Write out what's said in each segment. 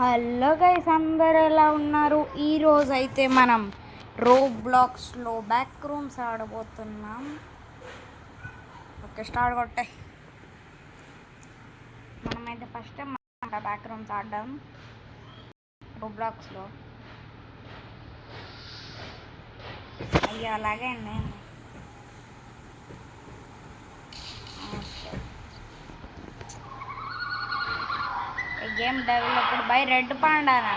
Hello guys, అందరు ఎలా ఉన్నారు? ఈరోజు అయితే మనం రోబ్లాక్స్లో బ్యాక్ రూమ్స్ ఆడబోతున్నాం. ఓకే, స్టార్ట్ కొట్టే. మనమైతే ఫస్ట్ టైం బ్యాక్ రూమ్స్ ఆడడం రోబ్లాక్స్లో. అయ్యా అలాగే అండి. గేమ్ డెవలప్డ్ బై రెడ్ పాండానా.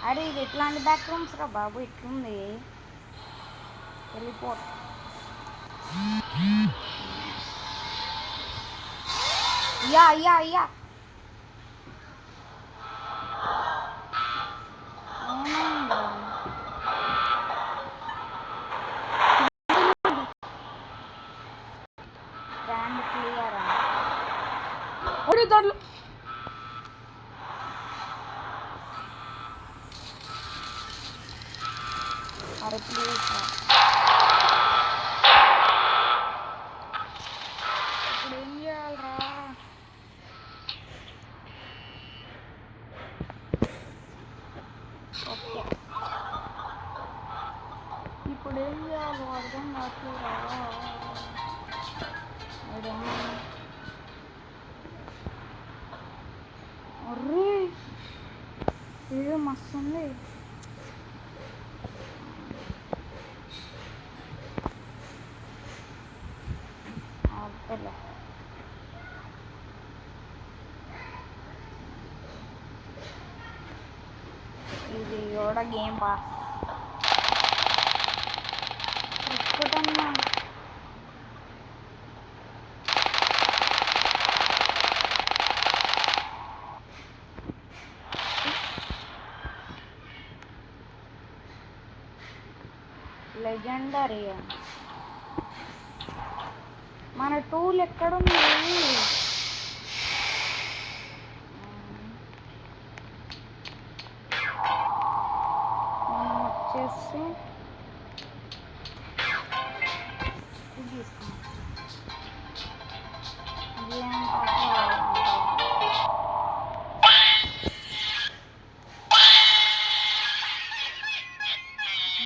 అరే ఇది ఎట్లాంటి బ్యాక్ రూమ్స్ రా బాబు, ఇట్లుంది. వెళ్ళిపోట్. Yeah yeah yeah grand clear దాంట్లో. అరే ప్లీజ్ ఇప్పుడు ఏం చేయాలరా? ఓకే, ఇప్పుడు ఏం చేయాలో అర్థం కావట్లేదా? అర్రే ఏదో మస్తు ఉంది. ఇది కూడా గేమ్ పాస్. ఇప్పుడన్నా లెజెండరీ. మన టూల్ ఎక్కడుంది? మనం వచ్చేసి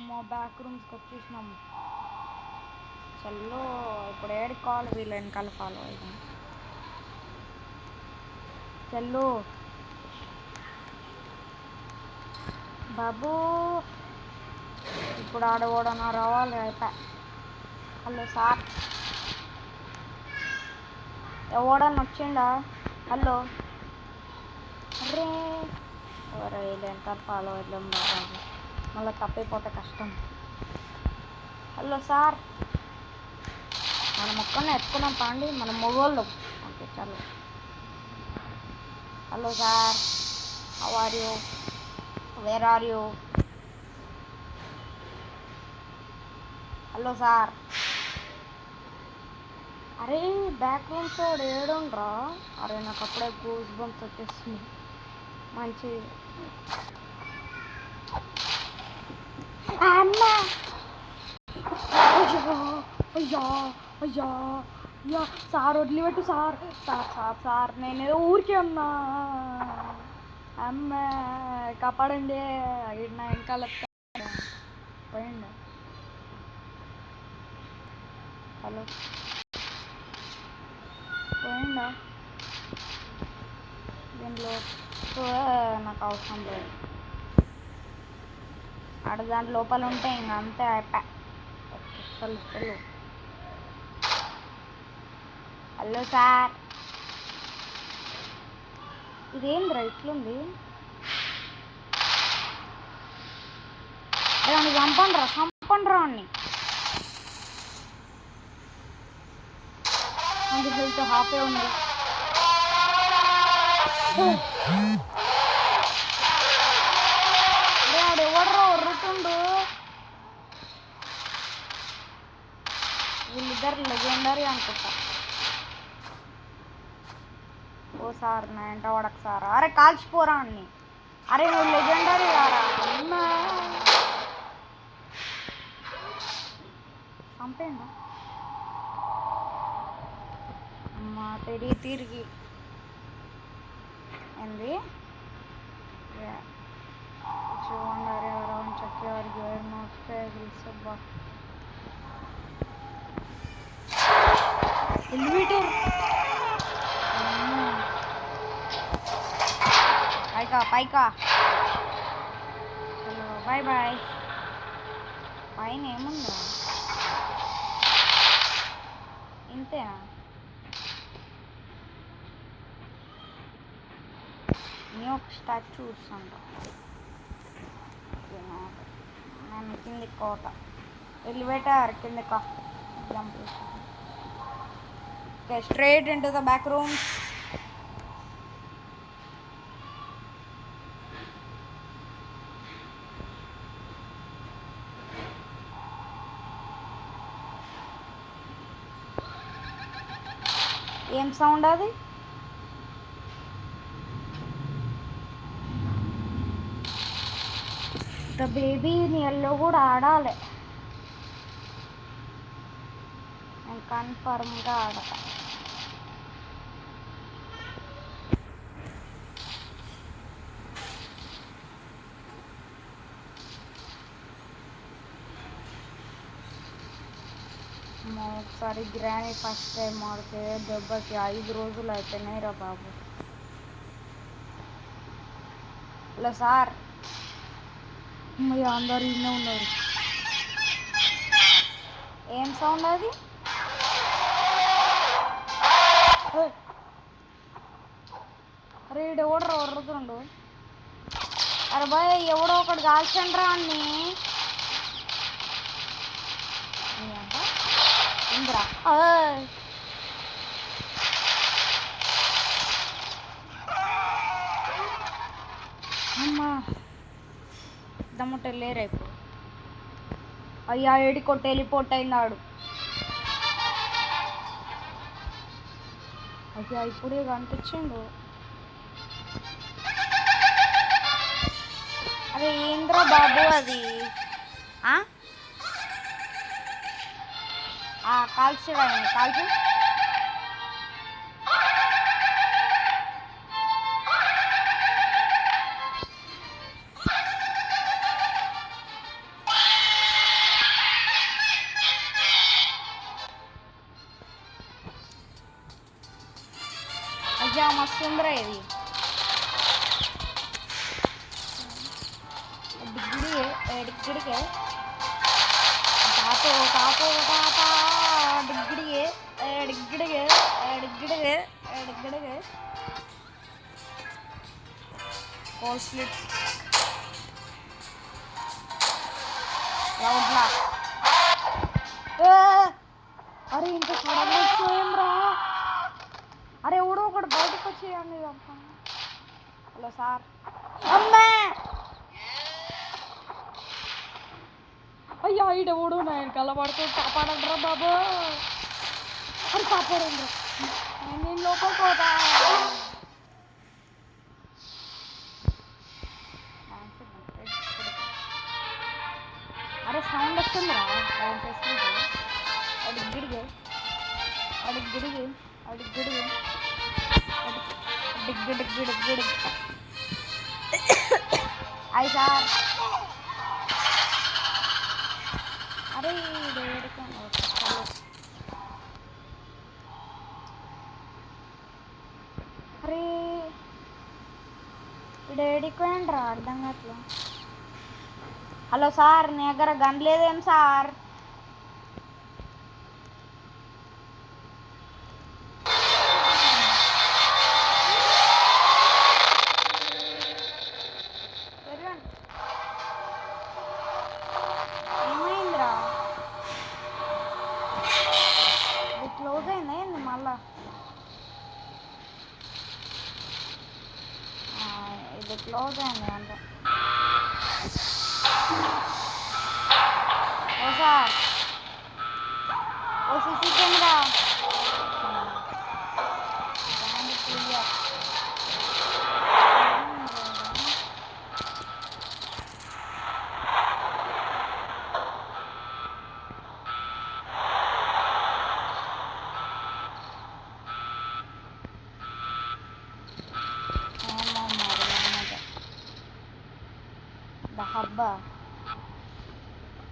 మా బ్యాక్ రూమ్స్కి వచ్చేసినాము. చల్లో ఇప్పుడు ఏడికి కావాలి? వీళ్ళు వెనకాల ఫాలో అవుతాం. చల్లో బాబు, ఇప్పుడు ఆడకూడనా రావాలి అయిపోయి. హలో సార్, ఎవడన్నా వచ్చిండా? హలో అరే ఎవరో వీళ్ళంతా ఫాలో అవుతాం బాబు, మళ్ళీ తప్పైపోతే కష్టం. హలో సార్, మనం ఒక్కనే ఎత్తుకున్నాం పాండి, మనం మొగోళ్ళు. ఓకే చలో. Hello sir, how are you, where are you? Hello sir. అరే బ్యాక్ రూమ్స్ వాడు ఏడుండ్రా? అరే నాకు అప్పుడే గూస్ బంప్స్ వచ్చేస్తుంది. మంచి అమ్మా, అయ్యా అయ్యా అయ్యా సార్ వదిలిపెట్టు సార్. సార్ సార్ సార్ నేనేదో ఊరికే ఉన్నా. అమ్మ కాపాడండి. నా వెనకాల పోయిండు. హలో పోయిండా? దీనిలో నాకు అవసరం లేదు. ఆడ దాని లోపల ఉంటే ఇంక అంతే అయిపోయా. ఓకే చలో చలో. హలో సార్, ఇదేంద్రా ఇట్లుంది? దాన్ని చంపండ్రా అన్ని. అది హెల్త్ హాఫే ఉంది. అరే ఆడు ఎవడరా ఒర్రుతుండు? వీళ్ళిద్దరు లెజెండరీ అనుకుంటా. ఓ సార్ నా ఎంట వాడకు సార్. అరే కాల్చిపోరా అన్ని. అరే నువ్వు లెజెండరీ కారా? చంపేయండి అమ్మా తిరిగి ఏంది చూడండి around check your gear notes అబ్బా ఎలివేటర్ పైకా హలో బాయ్ బాయ్ పైన ఏముందా ఇంతేనా న్యూ స్టాచ్యూస్ అంట నేను కిందికి కోట ఎలివేటర్ కిందకా jump okay straight into the back room ఏం సౌండ్ అది ద బేబీ నీళ్ళలో కూడా ఆడాలి నేను కన్ఫర్మ్గా ఆడతా ఒకసారి గ్రానీ ఫస్ట్ టైం ఆడితే దెబ్బకి 5 రోజులు అయిపోయినాయి రా బాబు హలో సార్ అందరు ఇన్నే ఉన్నారు ఏం సౌండ్ అది అరే ఎవడరా వర్రుతుండు అరే బాయ్ ఎవడో ఒకటి కాల్చండి రా అన్ని ఇంద్రా అమ్మా దమ్ముంటే లేరా ఇప్పుడు అయ్యా ఏడి కొట్టి వెళ్ళిపోట్ అయిందాడు అయ్యా ఇప్పుడే కనిపించిండు అరే ఏంద్రా బాబు అది కాల్చిడండి కాల్చి అయ్యా మస్తుందిరా ఇది డిగ్గిడిగే తాతో తాతో తాత డిగ్గిడిగే డిగ్గిడిగే డిగ్గిడిగే డిగ్గిడిగే కోల్ స్లిప్ లౌడ్లా అరే ఇంత సడన్ ఏం రా అరే ఎవడో ఒకటి బయటకు వచ్చేయండి హలో సార్ అమ్మా అయ్యా ఈడెవడు నేను కలబడుతూ కాపాడండ్రా బాబు అని కాపాడండి నేను లోపల పోతా అరే సౌండ్ వస్తుందిరా సౌండ్ చేస్తుంటే అడిగిడిగే అడిగిడిగే అడిగిడిగే డిగ్గిడిగ్గిడిగ్గిడి అయ్యి సార్ అరే అరే డేడికోండ్రా అర్థం కావట్లే హలో సార్ నీ దగ్గర గన్ లేదేం సార్ ఏమైందిరా ఇది క్లోజ్ అయిందా ఏంది మళ్ళా ఇది క్లోజ్ అయింది అంటే ఓ సార్ ఓ సీసీ కెమెరా హబ్బా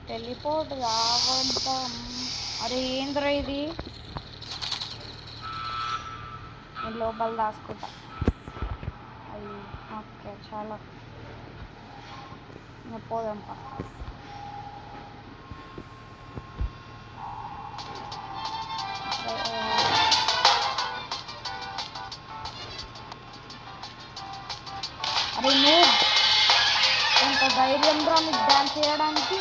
టెలిపోర్ట్ కావద్దాం. అరే ఏంద్రా ఇది, నేను లోపల దాచుకుంటా. అయ్యి ఓకే చాలా పోదాం పక్క. అరే నువ్వు ఎంత ధైర్యం రా నీకు డాన్స్ చేయడానికి?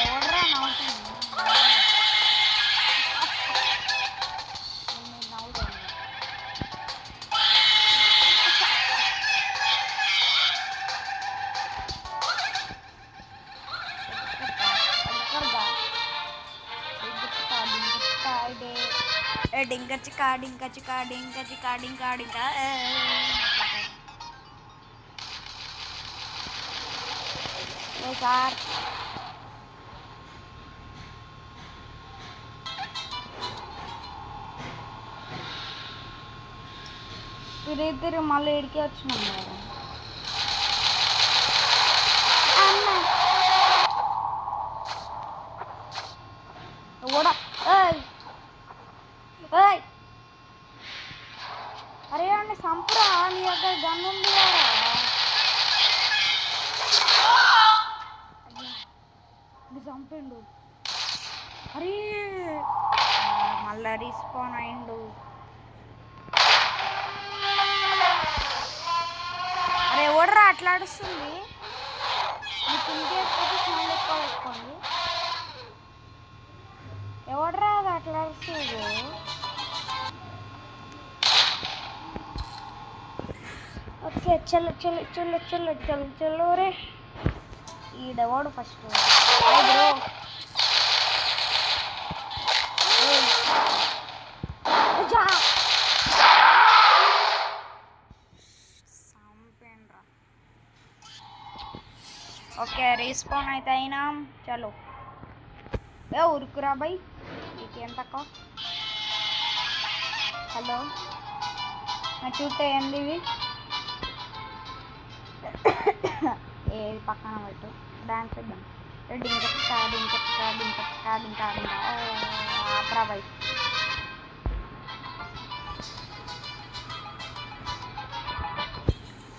ఎవడరా నవ్వుతుంది? నవ్వుతుంది. డింక చికా డింక చికా డింక చికా డింకా డింకా. సార్ తిరిగి మళ్ళీ ఇడికి వచ్చినాం కదా. కూడా అరే అండి సంపురా, నీ దగ్గర గన్ ఉంది కదా. చంపిండు. అరే మళ్ళా రీస్పాన్ అయిండు. అరే ఎవడరా అట్లా అడుస్తుంది? మీకు ఇంకేకపోతే స్మెల్ ఎక్కువ పెట్టుకోండి. ఎవడరా అది అట్లా అడుస్తుంది? ఓకే చలో చలో చలో చలో చలో చలో రే. ఈడెవడు ఫస్ట్? బ్రో ఓకే రీస్పాన్ అయితే అయినాం. చలో ఏ ఉరుకురా బై, నీకేం తక్కువ? హలో నా చుట్టూ ఏంది ఇవి? ఏది పక్కన పెట్టు, డాన్స్ ఇద్దాం. ఆపరా బై.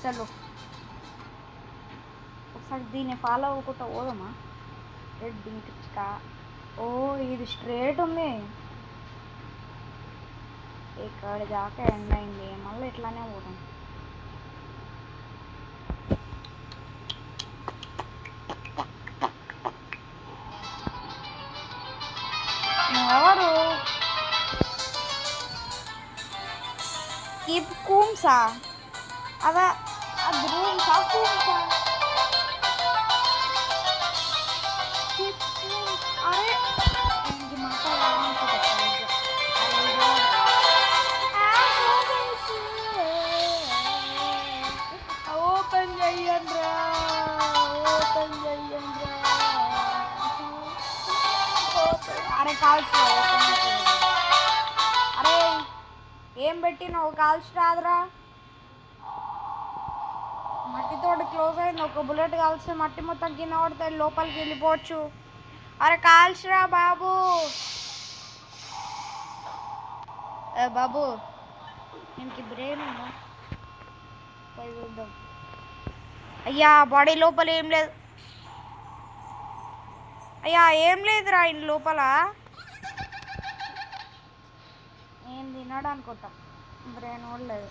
చలో ఒకసారి దీన్ని ఫాలో అవ్వకుండా పోదామా? రెడ్ ఇంకా ఓ ఇది స్ట్రేట్ ఉంది, ఇక్కడ దాకా ఎండ్ అయింది. మళ్ళీ ఇట్లానే పోదాం. ఎవరు కీప్ కూమ్సా? అదా అది రూమ్సా కూమ్సా? అరే ఇంక ఓపెన్ చెయ్యండ్రా, ఓపెన్ చెయ్యండ్రా. అరే కాల్స్ అరే ఏం పెట్టినావు? కాల్స్ రాదురా. మట్టితోటి క్లోజ్ అయింది. ఒక బుల్లెట్ కాల్స్తే మట్టి మొత్తం కింద పడితే లోపలికి వెళ్ళిపోవచ్చు. అరే కాల్స్రా బాబు. బాబు దీనికి బ్రెయిన్ ఉందా? పోయి చూద్దాం. అయ్యా బాడీ లోపల ఏం లేదు. అయ్యా ఏం లేదురా ఇంటి లోపల. ఏం తిన్నాడు అనుకుంటాం, బ్రెయిన్ కూడా లేదు.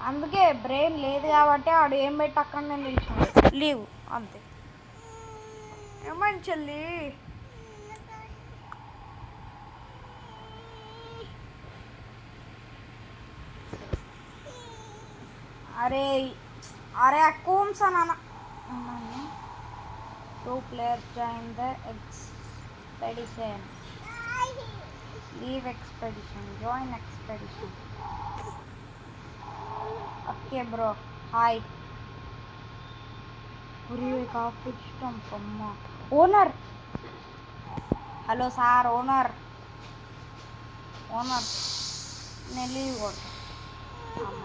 అందుకే బ్రెయిన్ లేదు కాబట్టి ఆడు ఏం పెట్టి అక్కడ నేను నిలిచాను. లీవ్ అంతే. ఏమని చెల్లి? అరే అరే కూమ్స్ అన్న. 2 players join the expedition. Leave expedition. Join expedition. Okay bro. Hi. ఒరే కాపిష్టం అమ్మ. Owner hello sir. Owner owner నేను లీవ్ కొట్టు. అమ్మ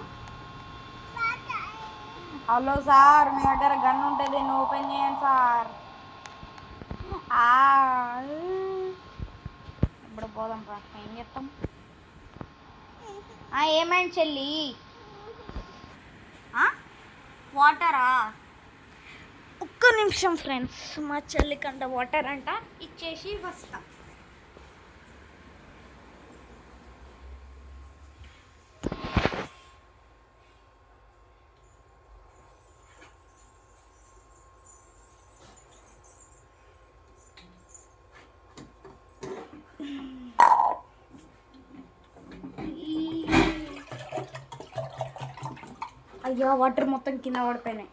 హలో సార్, మీ దగ్గర గన్ ఉంటుంది, దీన్ని ఓపెన్ చేయండి సార్. ఇప్పుడు పోదాం రా, ఏం చెప్తాం. ఏమైంది చెల్లి? వాటరా? ఒక్క నిమిషం ఫ్రెండ్స్, మా చెల్లికంట వాటర్ అంట, ఇచ్చేసి వస్తా. అయ్యో, వాటర్ మొత్తం కింద పడిపోయినాయి.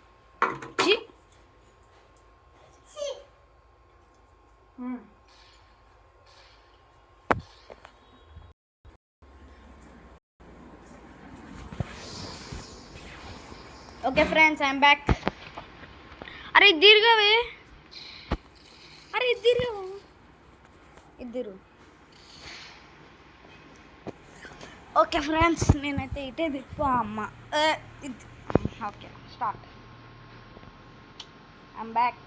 Okay friends, I'm back. అరే ఇద్దరుగావే, అరే ఇద్దరు. ఓకే ఫ్రెండ్స్, నేనైతే ఇటే తిప్పా అమ్మ. Okay start. I'm back.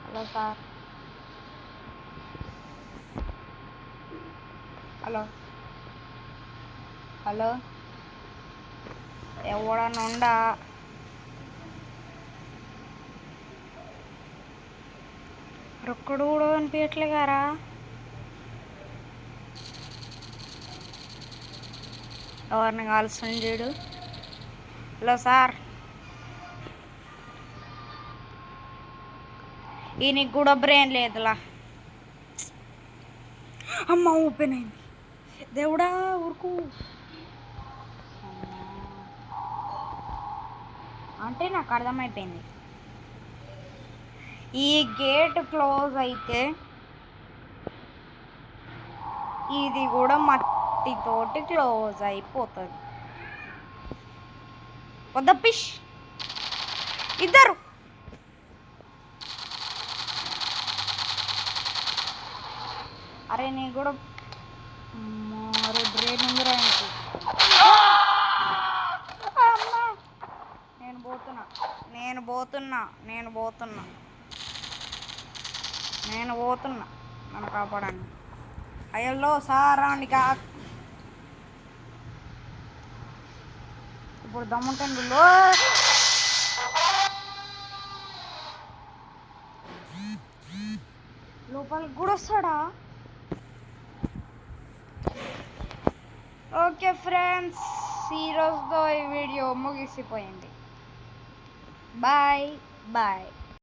Hello sir. Hello ఎవడన్నా ఉండా? ఒక్కడు కూడా కనిపించట్లే గారా. ఎవరిని కాల్స్తుంది చూడు. Hello sir. ఈయనకి కూడా బ్రెయిన్ లేదులా. అమ్మ ఓపెన్ అయింది. దేవుడా ఊరుకు. అంటే నాకు అర్థమైపోయింది, ఈ గేట్ క్లోజ్ అయితే ఇది కూడా మట్టితోటి క్లోజ్ అయిపోతుంది. వద్ద పిష్ ఇద్దరు. అరే నీ కూడా బ్రెయిన్ ఉందిరా. నేను పోతున్నా నన్ను కాపాడండి. అయ్యో సార్ అండి ఇప్పుడు దమ్ముంటండి లోపలికి కూడా వస్తాడా? ఓకే ఫ్రెండ్స్, ఈరోజుతో ఈ వీడియో ముగిసిపోయింది. Bye bye.